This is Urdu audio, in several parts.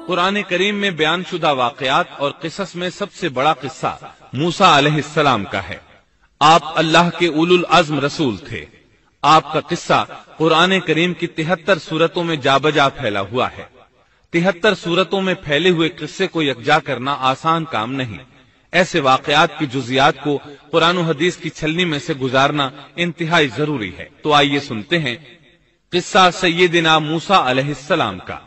قرآن کریم میں بیان شدہ واقعات اور قصص میں سب سے بڑا قصہ موسیٰ علیہ السلام کا ہے۔ آپ اللہ کے اولو العزم رسول تھے۔ آپ کا قصہ قرآن کریم کی 73 سورتوں میں جا بجا پھیلا ہوا ہے۔ 73 سورتوں میں پھیلے ہوئے قصے کو یکجا کرنا آسان کام نہیں۔ ایسے واقعات کی جزیات کو قرآن و حدیث کی چھلنی میں سے گزارنا انتہائی ضروری ہے۔ تو آئیے سنتے ہیں قصہ سیدنا موسیٰ علیہ السلام کا۔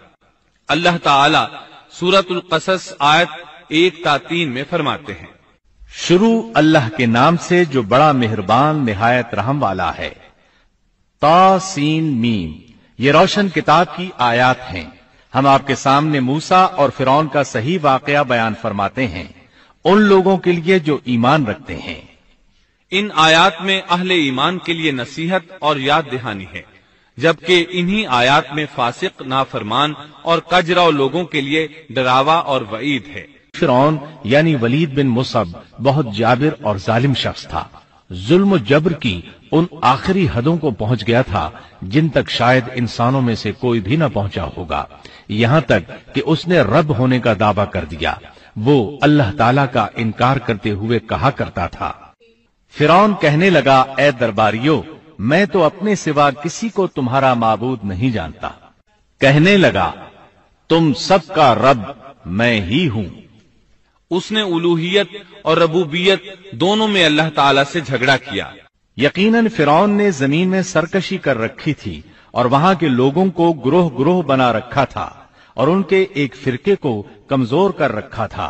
اللہ تعالی سورۃ القصص آیت 1 تا 3 میں فرماتے ہیں، شروع اللہ کے نام سے جو بڑا مہربان نہایت رحم والا ہے۔ تا سین میم، یہ روشن کتاب کی آیات ہیں۔ ہم آپ کے سامنے موسیٰ اور فرعون کا صحیح واقعہ بیان فرماتے ہیں ان لوگوں کے لیے جو ایمان رکھتے ہیں۔ ان آیات میں اہل ایمان کے لیے نصیحت اور یاد دہانی ہے، جبکہ انہی آیات میں فاسق، نافرمان اور کجراؤ لوگوں کے لیے ڈراوا اور وعید ہے۔ فرعون یعنی ولید بن مصعب بہت جابر اور ظالم شخص تھا۔ ظلم و جبر کی ان آخری حدوں کو پہنچ گیا تھا جن تک شاید انسانوں میں سے کوئی بھی نہ پہنچا ہوگا، یہاں تک کہ اس نے رب ہونے کا دعویٰ کر دیا۔ وہ اللہ تعالیٰ کا انکار کرتے ہوئے کہا کرتا تھا۔ فرعون کہنے لگا، اے درباریوں، میں تو اپنے سوا کسی کو تمہارا معبود نہیں جانتا۔ کہنے لگا، تم سب کا رب میں ہی ہوں۔ اس نے الوہیت اور ربوبیت دونوں میں اللہ تعالی سے جھگڑا کیا۔ یقیناً فرعون نے زمین میں سرکشی کر رکھی تھی اور وہاں کے لوگوں کو گروہ گروہ بنا رکھا تھا اور ان کے ایک فرقے کو کمزور کر رکھا تھا،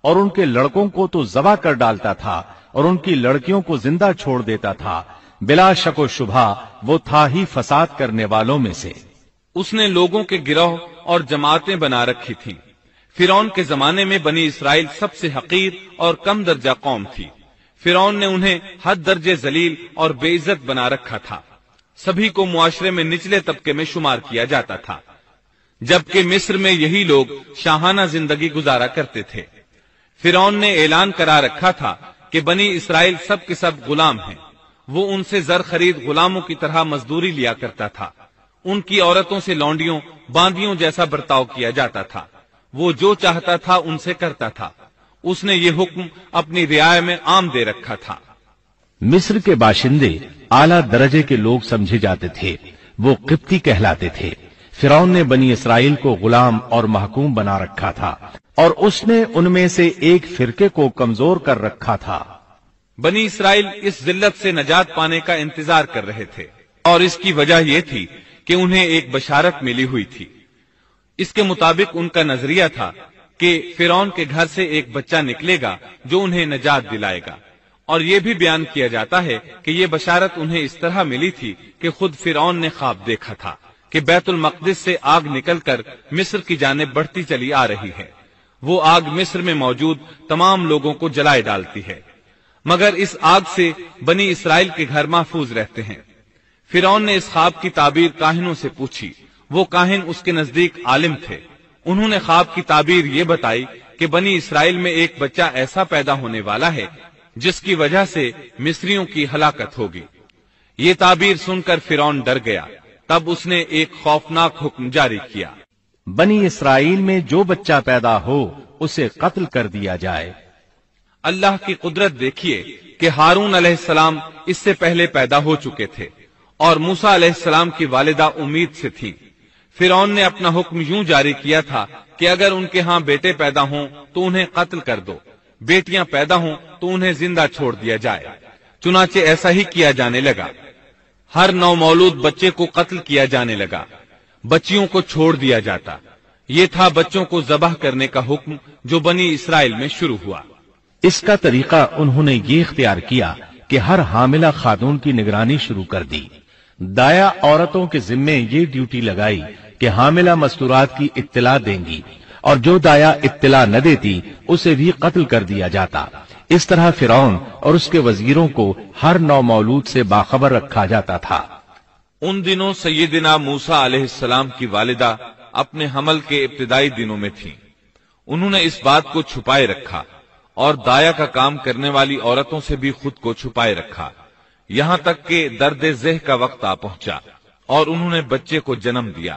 اور ان کے لڑکوں کو تو ذبح کر ڈالتا تھا اور ان کی لڑکیوں کو زندہ چھوڑ دیتا تھا۔ بلا شک و شبہ وہ تھا ہی فساد کرنے والوں میں سے۔ اس نے لوگوں کے گروہ اور جماعتیں بنا رکھی تھیں۔ فرعون کے زمانے میں بنی اسرائیل سب سے حقیر اور کم درجہ قوم تھی۔ فرعون نے انہیں حد درجے ذلیل اور بے عزت بنا رکھا تھا۔ سبھی کو معاشرے میں نچلے طبقے میں شمار کیا جاتا تھا، جبکہ مصر میں یہی لوگ شاہانہ زندگی گزارا کرتے تھے۔ فرعون نے اعلان کرا رکھا تھا کہ بنی اسرائیل سب کے سب غلام ہیں۔ وہ ان سے زر خرید غلاموں کی طرح مزدوری لیا کرتا تھا۔ ان کی عورتوں سے لونڈیوں باندیوں جیسا برتاؤ کیا جاتا تھا۔ وہ جو چاہتا تھا ان سے کرتا تھا۔ اس نے یہ حکم اپنی رعایا میں عام دے رکھا تھا۔ مصر کے باشندے اعلیٰ درجے کے لوگ سمجھے جاتے تھے، وہ قبطی کہلاتے تھے۔ فرعون نے بنی اسرائیل کو غلام اور محکوم بنا رکھا تھا، اور اس نے ان میں سے ایک فرقے کو کمزور کر رکھا تھا۔ بنی اسرائیل اس ذلت سے نجات پانے کا انتظار کر رہے تھے، اور اس کی وجہ یہ تھی کہ انہیں ایک بشارت ملی ہوئی تھی۔ اس کے مطابق ان کا نظریہ تھا کہ فرعون کے گھر سے ایک بچہ نکلے گا جو انہیں نجات دلائے گا، اور یہ بھی بیان کیا جاتا ہے کہ یہ بشارت انہیں اس طرح ملی تھی کہ خود فرعون نے خواب دیکھا تھا کہ بیت المقدس سے آگ نکل کر مصر کی جانب بڑھتی چلی آ رہی ہے۔ وہ آگ مصر میں موجود تمام لوگوں کو جلائے ڈالتی ہے، مگر اس آگ سے بنی اسرائیل کے گھر محفوظ رہتے ہیں۔ فرعون نے اس خواب کی تعبیر کاہنوں سے پوچھی۔ وہ کاہن اس کے نزدیک عالم تھے۔ انہوں نے خواب کی تعبیر یہ بتائی کہ بنی اسرائیل میں ایک بچہ ایسا پیدا ہونے والا ہے جس کی وجہ سے مصریوں کی ہلاکت ہوگی۔ یہ تعبیر سن کر فرعون ڈر گیا۔ تب اس نے ایک خوفناک حکم جاری کیا، بنی اسرائیل میں جو بچہ پیدا ہو اسے قتل کر دیا جائے۔ اللہ کی قدرت دیکھیے کہ ہارون علیہ السلام اس سے پہلے پیدا ہو چکے تھے اور موسیٰ علیہ السلام کی والدہ امید سے تھی۔ فرعون نے اپنا حکم یوں جاری کیا تھا کہ اگر ان کے ہاں بیٹے پیدا ہوں تو انہیں قتل کر دو، بیٹیاں پیدا ہوں تو انہیں زندہ چھوڑ دیا جائے۔ چنانچہ ایسا ہی کیا جانے لگا۔ ہر نو مولود بچے کو قتل کیا جانے لگا، بچیوں کو چھوڑ دیا جاتا۔ یہ تھا بچوں کو ذبح کرنے کا حکم جو بنی اسرائیل میں شروع ہوا۔ اس کا طریقہ انہوں نے یہ اختیار کیا کہ ہر حاملہ خاتون کی نگرانی شروع کر دی۔ دایا عورتوں کے ذمے یہ ڈیوٹی لگائی کہ حاملہ مستورات کی اطلاع دیں گی، اور جو دایا اطلاع نہ دیتی اسے بھی قتل کر دیا جاتا۔ اس طرح فرعون اور اس کے وزیروں کو ہر نو مولود سے باخبر رکھا جاتا تھا۔ ان دنوں سیدنا موسیٰ علیہ السلام کی والدہ اپنے حمل کے ابتدائی دنوں میں تھیں۔ انہوں نے اس بات کو چھپائے رکھا اور دایا کا کام کرنے والی عورتوں سے بھی خود کو چھپائے رکھا، یہاں تک کہ درد ذہ کا وقت آ پہنچا اور انہوں نے بچے کو جنم دیا۔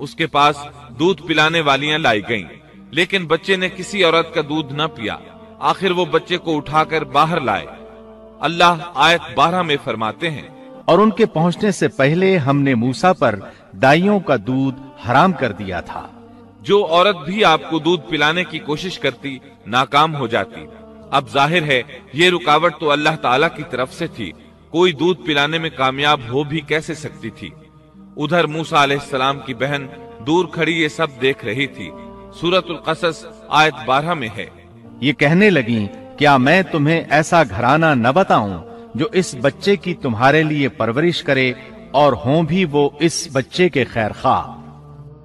اس کے پاس دودھ پلانے والیاں لائی گئیں، لیکن بچے نے کسی عورت کا دودھ نہ پیا۔ آخر وہ بچے کو اٹھا کر باہر لائے۔ اللہ آیت 12 میں فرماتے ہیں، اور ان کے پہنچنے سے پہلے ہم نے موسیٰ پر دائیوں کا دودھ حرام کر دیا تھا۔ جو عورت بھی آپ کو دودھ پلانے کی کوشش کرتی ناکام ہو جاتی۔ اب ظاہر ہے یہ رکاوٹ تو اللہ تعالیٰ کی طرف سے تھی، کوئی دودھ پلانے میں کامیاب ہو بھی کیسے سکتی تھی۔ ادھر موسیٰ علیہ السلام کی بہن دور کھڑی یہ سب دیکھ رہی تھی۔ سورۃ القصص آیت 12 میں ہے، یہ کہنے لگیں، کیا میں تمہیں ایسا گھرانہ نہ بتاؤں جو اس بچے کی تمہارے لیے پرورش کرے اور ہوں بھی وہ اس بچے کے خیر خواہ۔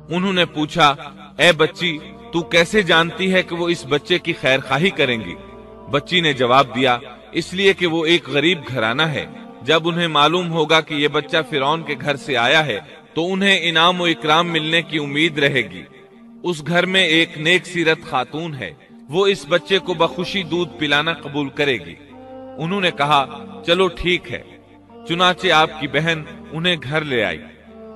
انہوں نے پوچھا، اے بچی، تو کیسے جانتی ہے کہ وہ اس بچے کی خیر خواہی کریں گی؟ بچی نے جواب دیا، اس لیے کہ وہ ایک غریب گھرانہ ہے۔ جب انہیں معلوم ہوگا کہ یہ بچہ فرعون کے گھر سے آیا ہے تو انہیں انعام و اکرام ملنے کی امید رہے گی۔ اس گھر میں ایک نیک سیرت خاتون ہے، وہ اس بچے کو بخوشی دودھ پلانا قبول کرے گی۔ انہوں نے کہا، چلو ٹھیک ہے۔ چنانچہ آپ کی بہن انہیں گھر لے آئی۔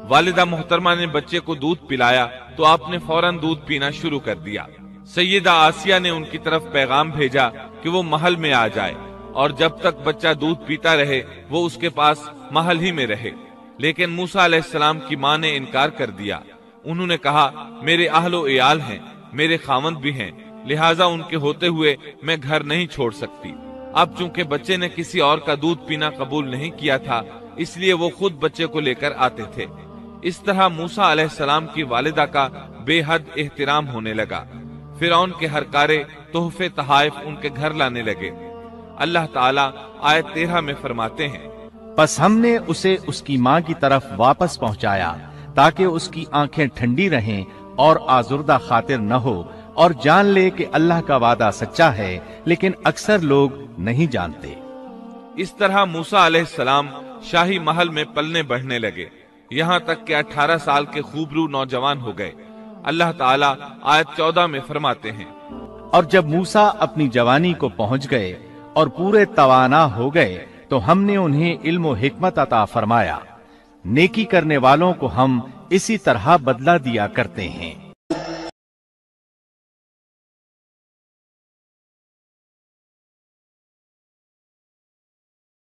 والدہ محترمہ نے بچے کو دودھ پلایا تو آپ نے فوراً دودھ پینا شروع کر دیا۔ سیدہ آسیہ نے ان کی طرف پیغام بھیجا کہ وہ محل میں آ جائے اور جب تک بچہ دودھ پیتا رہے وہ اس کے پاس محل ہی میں رہے، لیکن موسیٰ علیہ السلام کی ماں نے انکار کر دیا۔ انہوں نے کہا، میرے اہل و عیال ہیں، میرے خاوند بھی ہیں، لہٰذا ان کے ہوتے ہوئے میں گھر نہیں چھوڑ سکتی۔ اب چونکہ بچے نے کسی اور کا دودھ پینا قبول نہیں کیا تھا، اس لیے وہ خود بچے کو لے کر آتے تھے۔ اس طرح موسیٰ علیہ السلام کی والدہ کا بے حد احترام ہونے لگا۔ فرعون کے ہر کارے تحفے تحائف ان کے گھر لانے لگے۔ اللہ تعالیٰ آیت 13 میں فرماتے ہیں، پس ہم نے اسے اس کی ماں کی طرف واپس پہنچایا تاکہ اس کی آنکھیں ٹھنڈی رہیں اور آزردہ خاطر نہ ہو، اور جان لے کہ اللہ کا وعدہ سچا ہے، لیکن اکثر لوگ نہیں جانتے۔ اس طرح موسیٰ علیہ السلام شاہی محل میں پلنے بڑھنے لگے، یہاں تک کہ 18 سال کے خوبرو نوجوان ہو گئے۔ اللہ تعالیٰ آیت 14 میں فرماتے ہیں، اور جب موسیٰ اپنی جوانی کو پہنچ گئے اور پورے توانا ہو گئے تو ہم نے انہیں علم و حکمت عطا فرمایا۔ نیکی کرنے والوں کو ہم اسی طرح بدلہ دیا کرتے ہیں۔